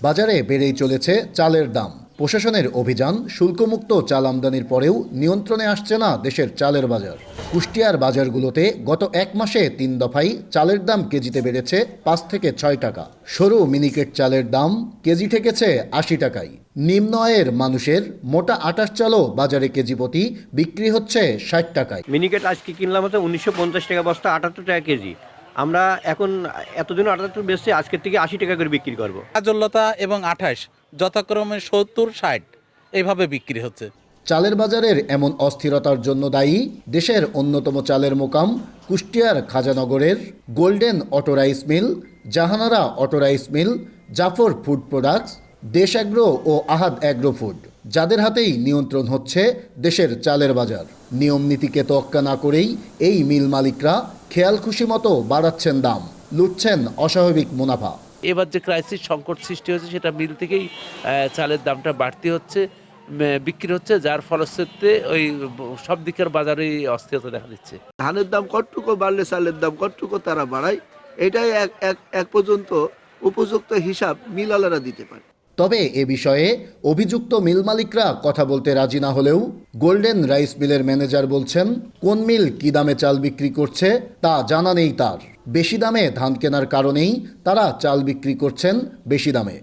বাজারে বেড়েই চলেছে চালের দাম। প্রশাসনের অভিযান, শুল্কমুক্ত চাল আমদানির পরেও নিয়ন্ত্রণে আসছে না দেশের চালের বাজার। কুষ্টিয়ার বাজারগুলোতে গত এক মাসে 3 দফায় চালের দাম কেজিতে বেড়েছে 5 থেকে 6 টাকা। সরু মিনিকেট চালের দাম কেজি ঠেকেছে 80 টাকায়। নিম্ন আয়ের মানুষের মোটা আটার চালও বাজারে কেজি প্রতি বিক্রি হচ্ছে 60 টাকায়। মিনিকেট আজকে কিনলাম হচ্ছে 1950 টাকা বস্তা, 78 টাকা কেজি। আমরা এখন এতদিন 78 বেচছি, আজকের থেকে 80 টাকা করে বিক্রি করব। কাজলতা এবং 28 যথাক্রমে 70-60 এইভাবে বিক্রি হচ্ছে। চালের বাজারের এমন অস্থিরতার জন্য দায়ী দেশের অন্যতম চালের মোকাম কুষ্টিয়ার খাজানগরের golden auto rice mill, Jahanara auto rice mill, Jafar food products, Desh agro ও আহাদ অ্যাগ্রো ফুড, যাদের হাতেই নিয়ন্ত্রণ হচ্ছে দেশের চালের বাজার। নিয়ম নীতিকে তোয়াক্কা না করেই এই মিল মালিকরা খেয়াল খুশি মতো বাড়াচ্ছেন দাম, লুটছেন অস্বাভাবিক মুনাফা। এবার যে ক্রাইসিস সংকট সৃষ্টি হয়েছে সেটা মিল থেকেই চালের দামটা বাড়তি হচ্ছে, বিক্রি হচ্ছে, যার ফলশ্রুতিতে ওই সব দিকের বাজারেই অস্থিরতা দেখা দিচ্ছে। ধানের দাম কতটুকু বাড়লে চালের দাম কতটুকু তারা বাড়ায়, এটাই এক পর্যন্ত উপযুক্ত হিসাব মিলালারা দিতে পারে। তবে এ বিষয়ে অভিযুক্ত মিল মালিকরা কথা বলতে রাজি না হলেও গোল্ডেন রাইস মিলের ম্যানেজার বলছেন, কোন মিল কী দামে চাল বিক্রি করছে তা জানা নেই তার। বেশি দামে ধান কেনার কারণেই তারা চাল বিক্রি করছেন বেশি দামে।